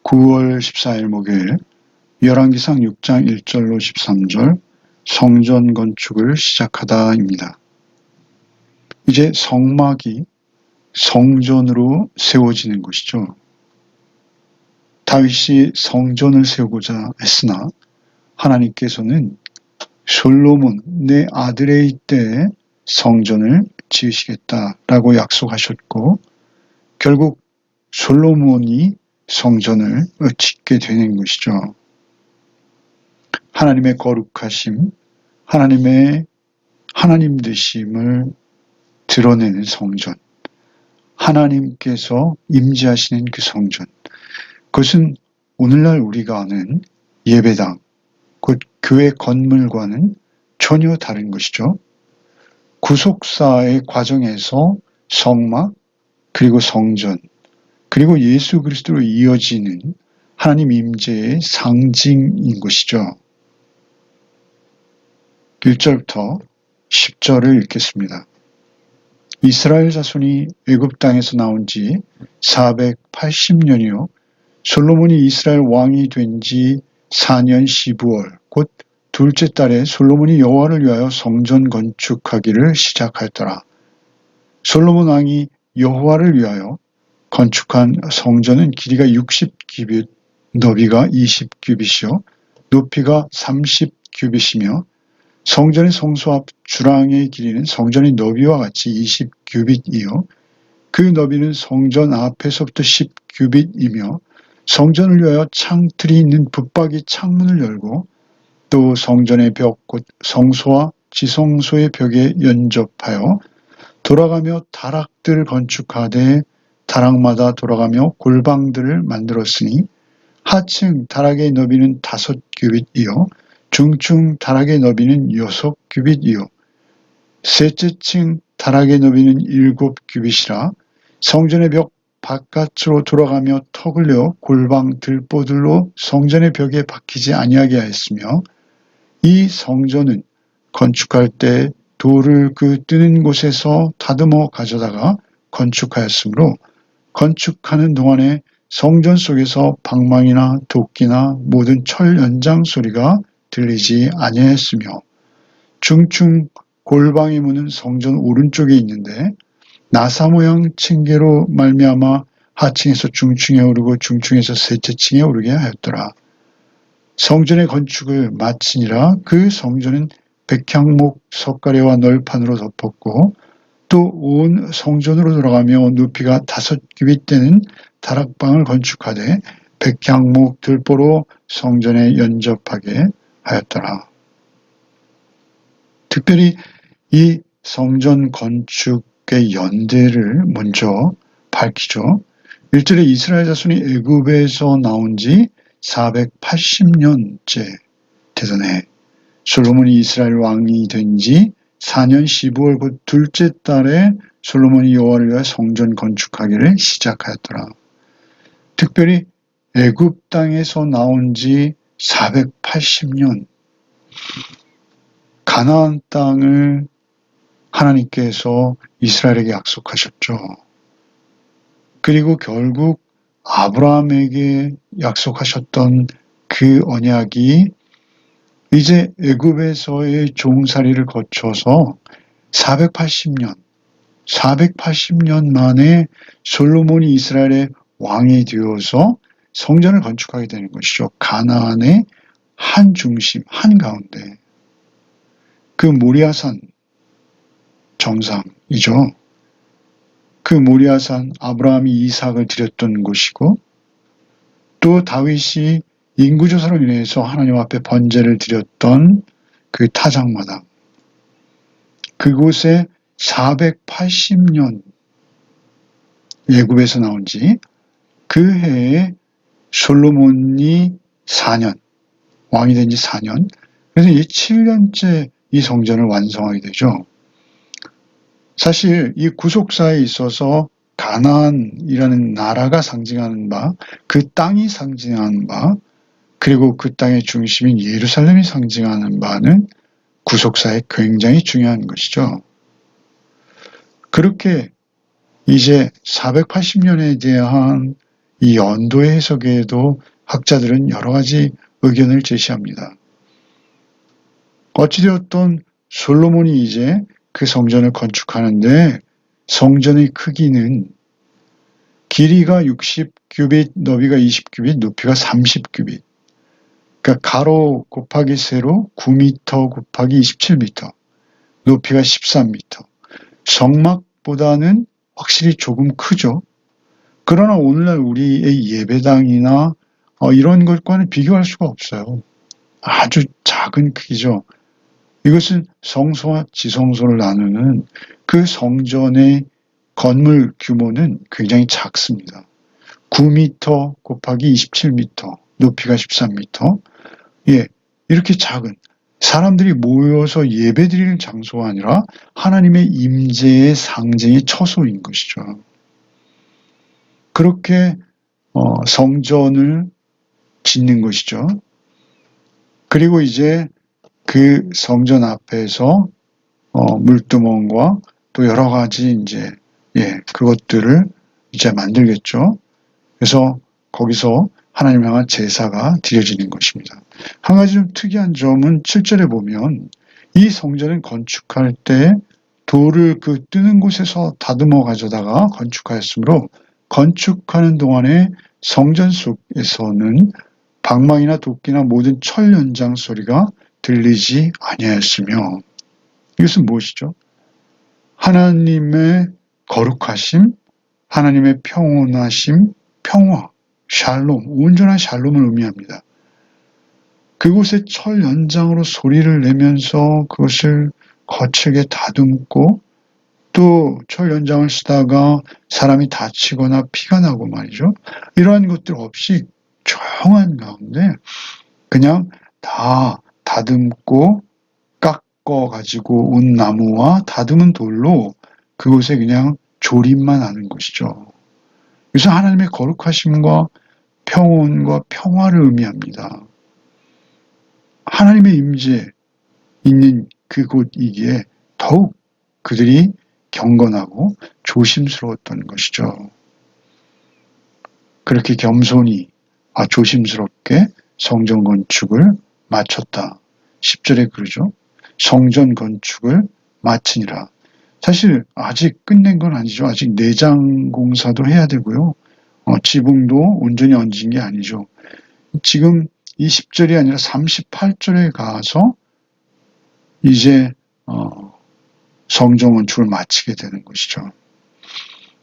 9월 14일 목요일 열왕기상 6장 1절로 13절 성전 건축을 시작하다입니다. 이제 성막이 성전으로 세워지는 것이죠. 다윗이 성전을 세우고자 했으나 하나님께서는 솔로몬 내 아들의 때에 성전을 지으시겠다라고 약속하셨고 결국 솔로몬이 성전을 짓게 되는 것이죠. 하나님의 거룩하심, 하나님의 하나님 되심을 드러내는 성전, 하나님께서 임재하시는 그 성전, 그것은 오늘날 우리가 아는 예배당, 곧 교회 건물과는 전혀 다른 것이죠. 구속사의 과정에서 성막, 그리고 성전, 그리고 예수 그리스도로 이어지는 하나님 임재의 상징인 것이죠. 1절부터 10절을 읽겠습니다. 이스라엘 자손이 애굽 땅에서 나온 지 480년이요 솔로몬이 이스라엘 왕이 된 지 4년 12월 곧 둘째 달에 솔로몬이 여호와를 위하여 성전 건축하기를 시작하였더라. 솔로몬 왕이 여호와를 위하여 건축한 성전은 길이가 60규빗, 너비가 20규빗이요 높이가 30규빗이며 성전의 성소 앞 주랑의 길이는 성전의 너비와 같이 20규빗이요 그 너비는 성전 앞에서부터 10규빗이며 성전을 위하여 창틀이 있는 붙박이 창문을 열고 또 성전의 벽 곧 성소와 지성소의 벽에 연접하여 돌아가며 다락들을 건축하되 다락마다 돌아가며 골방들을 만들었으니 하층 다락의 너비는 5규빗이요 중층 다락의 너비는 6규빗이요 셋째 층 다락의 너비는 7규빗이라 성전의 벽 바깥으로 돌아가며 턱을 내어 골방 들보들로 성전의 벽에 박히지 아니하게 하였으며 이 성전은 건축할 때 돌을 그 뜨는 곳에서 다듬어 가져다가 건축하였으므로 건축하는 동안에 성전 속에서 방망이나 도끼나 모든 철 연장 소리가 들리지 아니하였으며 중층 골방의 문은 성전 오른쪽에 있는데 나사 모양 층계로 말미암아 하층에서 중층에 오르고 중층에서 셋째 층에 오르게 하였더라. 성전의 건축을 마치니라 그 성전은 백향목 석가래와 널판으로 덮었고 또 온 성전으로 돌아가며 높이가 5규빗 되는 다락방을 건축하되 백향목 들보로 성전에 연접하게 하였더라. 특별히 이 성전 건축의 연대를 먼저 밝히죠. 1절에 이스라엘 자손이 애굽에서 나온 지 480년째 되던 해 솔로몬이 이스라엘 왕이 된 지 4년 15월 곧 둘째 달에 솔로몬이 여호와를 위하여 성전 건축하기를 시작하였더라. 특별히 애굽 땅에서 나온 지 480년 가나안 땅을 하나님께서 이스라엘에게 약속하셨죠. 그리고 결국 아브라함에게 약속하셨던 그 언약이 이제 애굽에서의 종살이를 거쳐서 480년 만에 솔로몬이 이스라엘의 왕이 되어서 성전을 건축하게 되는 것이죠. 가나안의 한 중심, 한가운데. 그 모리아산 정상이죠. 그 모리아산 아브라함이 이삭을 드렸던 곳이고 또 다윗이 인구조사로 인해서 하나님 앞에 번제를 드렸던 그 타작마당 그곳에 480년 애굽에서 나온 지 그 해에 솔로몬이 4년 왕이 된 지 4년 그래서 이 7년째 이 성전을 완성하게 되죠. 사실 이 구속사에 있어서 가나안이라는 나라가 상징하는 바, 그 땅이 상징하는 바, 그리고 그 땅의 중심인 예루살렘이 상징하는 바는 구속사에 굉장히 중요한 것이죠. 그렇게 이제 480년에 대한 이 연도의 해석에도 학자들은 여러 가지 의견을 제시합니다. 어찌되었든 솔로몬이 이제 그 성전을 건축하는데 성전의 크기는 길이가 60규빗, 너비가 20규빗, 높이가 30규빗. 그러니까 가로 곱하기 세로 9m 곱하기 27m, 높이가 13m. 성막보다는 확실히 조금 크죠. 그러나 오늘날 우리의 예배당이나 이런 것과는 비교할 수가 없어요. 아주 작은 크기죠. 이것은 성소와 지성소를 나누는 그 성전의 건물 규모는 굉장히 작습니다. 9m 곱하기 27m, 높이가 13m. 예, 이렇게 작은 사람들이 모여서 예배드리는 장소가 아니라 하나님의 임재의 상징의 처소인 것이죠. 그렇게 성전을 짓는 것이죠. 그리고 이제 그 성전 앞에서 물두멍과 또 여러 가지 이제 그것들을 이제 만들겠죠. 그래서 거기서 하나님 향한 제사가 드려지는 것입니다. 한 가지 좀 특이한 점은 7절에 보면 이 성전을 건축할 때 돌을 그 뜨는 곳에서 다듬어 가져다가 건축하였으므로 건축하는 동안에 성전 속에서는 방망이나 도끼나 모든 철 연장 소리가 들리지 아니하였으며, 이것은 무엇이죠? 하나님의 거룩하심, 하나님의 평온하심, 평화, 샬롬, 온전한 샬롬을 의미합니다. 그곳에 철 연장으로 소리를 내면서 그것을 거칠게 다듬고 또 철 연장을 쓰다가 사람이 다치거나 피가 나고 말이죠. 이러한 것들 없이 조용한 가운데 그냥 다 다듬고 깎아가지고 온 나무와 다듬은 돌로 그곳에 그냥 조립만 하는 것이죠. 그래서 하나님의 거룩하심과 평온과 평화를 의미합니다. 하나님의 임재 있는 그곳이기에 더욱 그들이 경건하고 조심스러웠던 것이죠. 그렇게 겸손히 조심스럽게 성전 건축을 마쳤다. 10절에 그러죠. 성전 건축을 마치니라. 사실 아직 끝낸 건 아니죠. 아직 내장 공사도 해야 되고요. 지붕도 온전히 얹은 게 아니죠. 지금 이 10절이 아니라 38절에 가서 이제 성전 건축을 마치게 되는 것이죠.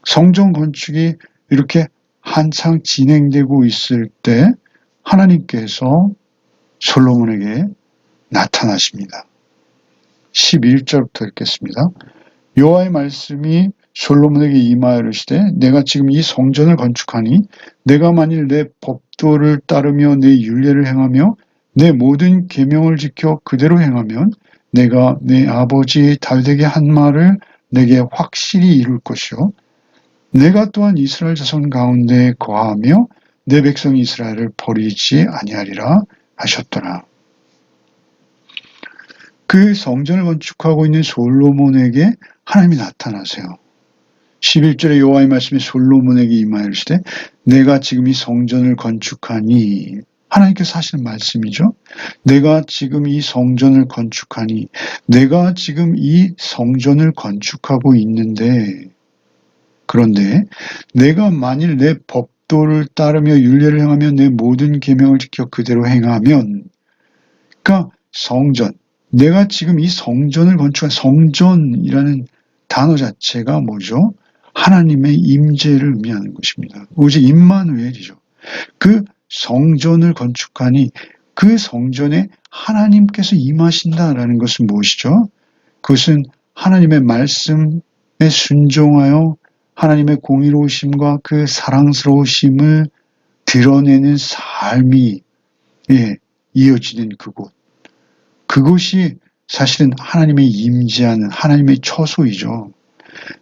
성전 건축이 이렇게 한창 진행되고 있을 때 하나님께서 솔로몬에게 나타나십니다. 11절부터 읽겠습니다. 여호와의 말씀이 솔로몬에게 임하여 이르시되 내가 지금 이 성전을 건축하니 내가 만일 내 법도를 따르며 내 율례를 행하며 내 모든 계명을 지켜 그대로 행하면 내가 내 아버지 다윗에게 한 말을 내게 확실히 이룰 것이요 내가 또한 이스라엘 자손 가운데 거하며 내 백성 이스라엘을 버리지 아니하리라 하셨더라. 그 성전을 건축하고 있는 솔로몬에게 하나님이 나타나세요. 11절에 여호와의 말씀이 솔로몬에게 임하여 이르시되 내가 지금 이 성전을 건축하니, 하나님께서 하시는 말씀이죠. 내가 지금 이 성전을 건축하니, 내가 지금 이 성전을 건축하고 있는데, 그런데 내가 만일 내 법도를 따르며 율례를 행하며 내 모든 계명을 지켜 그대로 행하면, 그러니까 성전, 내가 지금 이 성전을 건축한 성전이라는 단어 자체가 뭐죠? 하나님의 임재를 의미하는 것입니다. 오직 임마누엘이죠. 그 성전을 건축하니 그 성전에 하나님께서 임하신다라는 것은 무엇이죠? 그것은 하나님의 말씀에 순종하여 하나님의 공의로우심과 그 사랑스러우심을 드러내는 삶이 이어지는 그곳. 그것이 사실은 하나님의 임재하는 하나님의 처소이죠.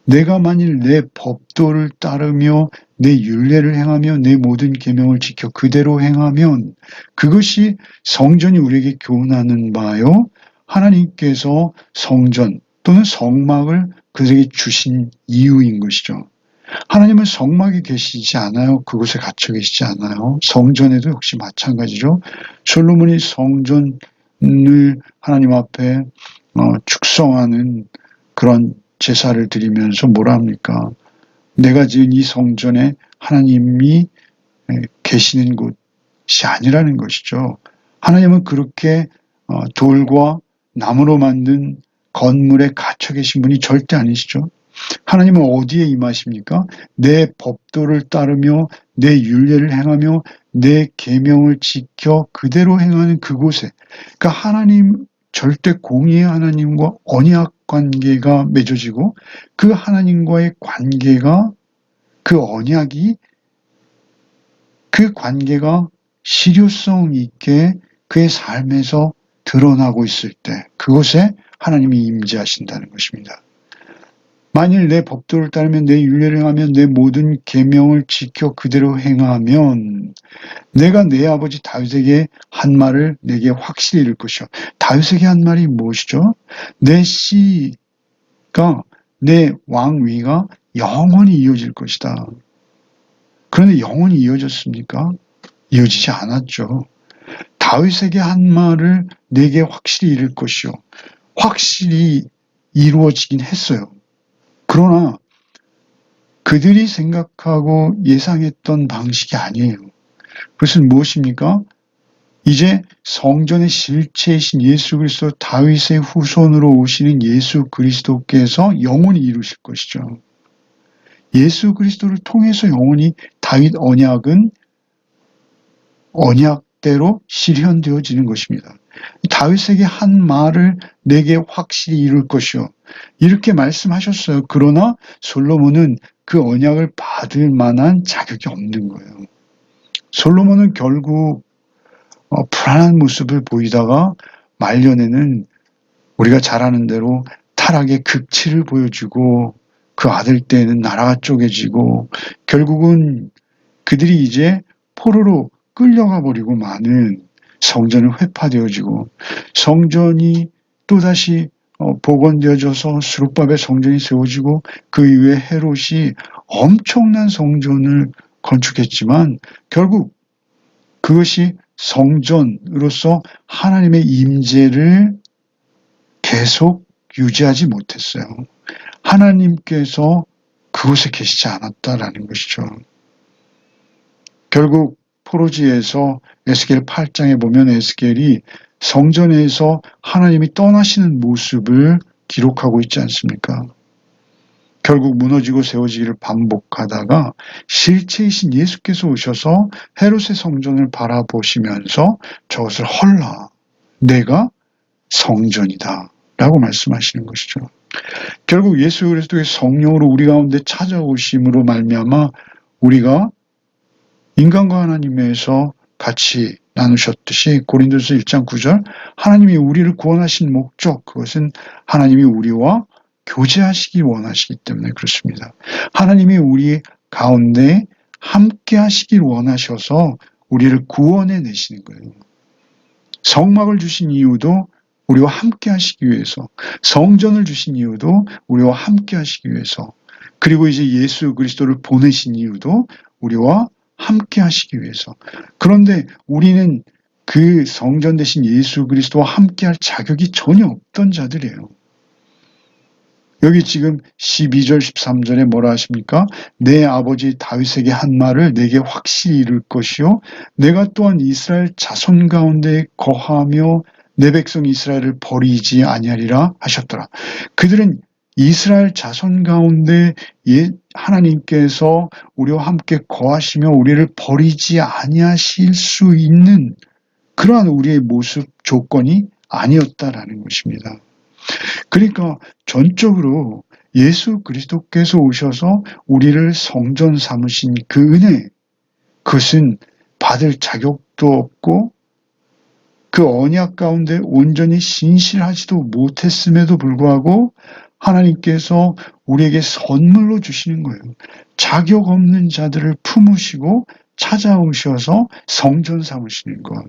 내가 만일 내 법도를 따르며 내 율례를 행하며 내 모든 계명을 지켜 그대로 행하면 그것이 성전이 우리에게 교훈하는 바요. 하나님께서 성전 또는 성막을 그들에게 주신 이유인 것이죠. 하나님은 성막에 계시지 않아요. 그곳에 갇혀 계시지 않아요. 성전에도 역시 마찬가지죠. 솔로몬이 성전을 하나님 앞에 축성하는 그런 제사를 드리면서 뭐라 합니까? 내가 지은 이 성전에 하나님이 계시는 곳이 아니라는 것이죠. 하나님은 그렇게 돌과 나무로 만든 건물에 갇혀 계신 분이 절대 아니시죠. 하나님은 어디에 임하십니까? 내 법도를 따르며 내 율례를 행하며 내 계명을 지켜 그대로 행하는 그곳에, 그러니까 하나님, 절대 공의의 하나님과 언약 관계가 맺어지고 그 하나님과의 관계가, 그 언약이, 그 관계가 실효성 있게 그의 삶에서 드러나고 있을 때 그곳에 하나님이 임재하신다는 것입니다. 만일 내 법도를 따르면 내 율례를 행하면 내 모든 계명을 지켜 그대로 행하면 내가 내 아버지 다윗에게 한 말을 내게 확실히 이룰 것이요. 다윗에게 한 말이 무엇이죠? 내 씨가, 내 왕위가 영원히 이어질 것이다. 그런데 영원히 이어졌습니까? 이어지지 않았죠. 다윗에게 한 말을 내게 확실히 이룰 것이요. 확실히 이루어지긴 했어요. 그러나 그들이 생각하고 예상했던 방식이 아니에요. 그것은 무엇입니까? 이제 성전의 실체이신 예수 그리스도, 다윗의 후손으로 오시는 예수 그리스도께서 영원히 이루실 것이죠. 예수 그리스도를 통해서 영원히 다윗 언약은 언약대로 실현되어지는 것입니다. 다윗에게 한 말을 내게 확실히 이룰 것이요. 이렇게 말씀하셨어요. 그러나 솔로몬은 그 언약을 받을 만한 자격이 없는 거예요. 솔로몬은 결국 불안한 모습을 보이다가 말년에는 우리가 잘 아는 대로 타락의 극치를 보여주고 그 아들 때에는 나라가 쪼개지고 결국은 그들이 이제 포로로 끌려가 버리고 마는, 성전은 회파되어지고 성전이 또다시 복원되어져서 수룹밥의 성전이 세워지고 그 이후에 헤롯이 엄청난 성전을 건축했지만 결국 그것이 성전으로서 하나님의 임재를 계속 유지하지 못했어요. 하나님께서 그곳에 계시지 않았다라는 것이죠. 결국 포로지에서 에스겔 8장에 보면 에스겔이 성전에서 하나님이 떠나시는 모습을 기록하고 있지 않습니까? 결국 무너지고 세워지기를 반복하다가 실체이신 예수께서 오셔서 헤롯의 성전을 바라보시면서 저것을 헐라, 내가 성전이다 라고 말씀하시는 것이죠. 결국 예수 그리스도의 성령으로 우리 가운데 찾아오심으로 말미암아 우리가 인간과 하나님에서 같이 나누셨듯이 고린도서 1장 9절 하나님이 우리를 구원하신 목적, 그것은 하나님이 우리와 교제하시기 원하시기 때문에 그렇습니다. 하나님이 우리 가운데 함께 하시길 원하셔서 우리를 구원해 내시는 거예요. 성막을 주신 이유도 우리와 함께 하시기 위해서, 성전을 주신 이유도 우리와 함께 하시기 위해서, 그리고 이제 예수 그리스도를 보내신 이유도 우리와 함께 하시기 위해서. 그런데 우리는 그 성전 대신 예수 그리스도와 함께 할 자격이 전혀 없던 자들이에요. 여기 지금 12절 13절에 뭐라 하십니까? 내 아버지 다윗에게 한 말을 내게 확실히 이룰 것이요 내가 또한 이스라엘 자손 가운데 거하며 내 백성 이스라엘을 버리지 아니하리라 하셨더라. 그들은 이스라엘 자손 가운데 하나님께서 우리와 함께 거하시며 우리를 버리지 아니하실 수 있는 그러한 우리의 모습 조건이 아니었다라는 것입니다. 그러니까 전적으로 예수 그리스도께서 오셔서 우리를 성전 삼으신 그 은혜, 그것은 받을 자격도 없고 그 언약 가운데 온전히 신실하지도 못했음에도 불구하고 하나님께서 우리에게 선물로 주시는 거예요. 자격 없는 자들을 품으시고 찾아오셔서 성전 삼으시는 것.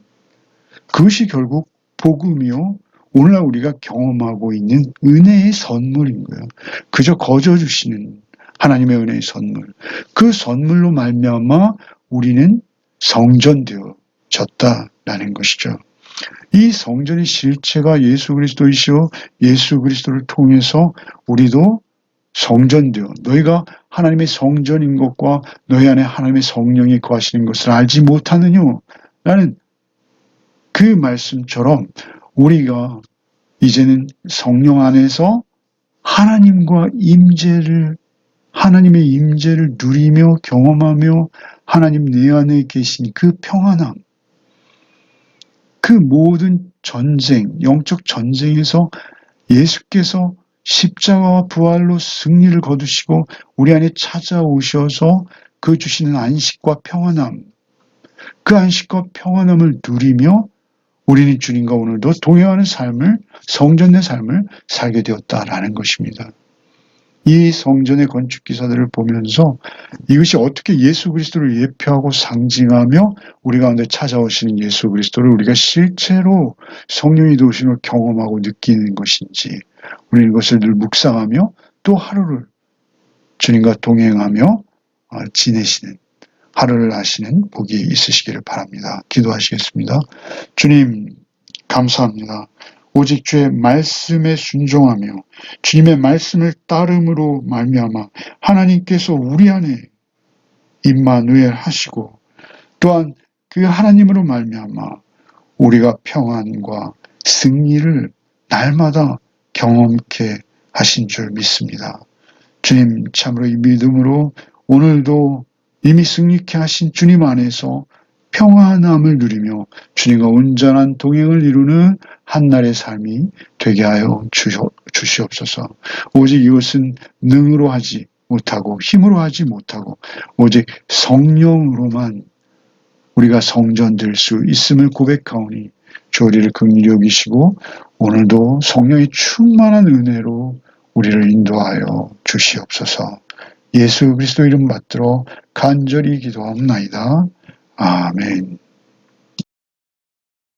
그것이 결국 복음이요. 오늘날 우리가 경험하고 있는 은혜의 선물인 거예요. 그저 거저 주시는 하나님의 은혜의 선물. 그 선물로 말미암아 우리는 성전되어졌다라는 것이죠. 이 성전의 실체가 예수 그리스도이시오. 예수 그리스도를 통해서 우리도 성전되어 너희가 하나님의 성전인 것과 너희 안에 하나님의 성령이 거하시는 것을 알지 못하느냐? 라는 그 말씀처럼 우리가 이제는 성령 안에서 하나님의 임재를 누리며 경험하며 하나님 내 안에 계신 그 평안함, 그 모든 전쟁, 영적 전쟁에서 예수께서 십자가와 부활로 승리를 거두시고 우리 안에 찾아오셔서 그 주시는 안식과 평안함, 그 안식과 평안함을 누리며 우리는 주님과 오늘도 동행하는 삶을, 성전의 삶을 살게 되었다라는 것입니다. 이 성전의 건축 기사들을 보면서 이것이 어떻게 예수 그리스도를 예표하고 상징하며 우리 가운데 찾아오시는 예수 그리스도를 우리가 실제로 성령이 도우심을 경험하고 느끼는 것인지 우리는 이것을 늘 묵상하며 또 하루를 주님과 동행하며 지내시는 하루를 하시는 복이 있으시기를 바랍니다. 기도하시겠습니다. 주님 감사합니다. 오직 주의 말씀에 순종하며 주님의 말씀을 따름으로 말미암아 하나님께서 우리 안에 임마누엘 하시고 또한 그 하나님으로 말미암아 우리가 평안과 승리를 날마다 경험케 하신 줄 믿습니다. 주님 참으로 이 믿음으로 오늘도 이미 승리케 하신 주님 안에서 평안함을 누리며 주님과 온전한 동행을 이루는 한날의 삶이 되게 하여 주시옵소서. 오직 이것은 능으로 하지 못하고 힘으로 하지 못하고 오직 성령으로만 우리가 성전될 수 있음을 고백하오니 주 우리를 긍휼히 여기시고 오늘도 성령의 충만한 은혜로 우리를 인도하여 주시옵소서. 예수 그리스도 이름 받들어 간절히 기도하옵나이다. 아멘.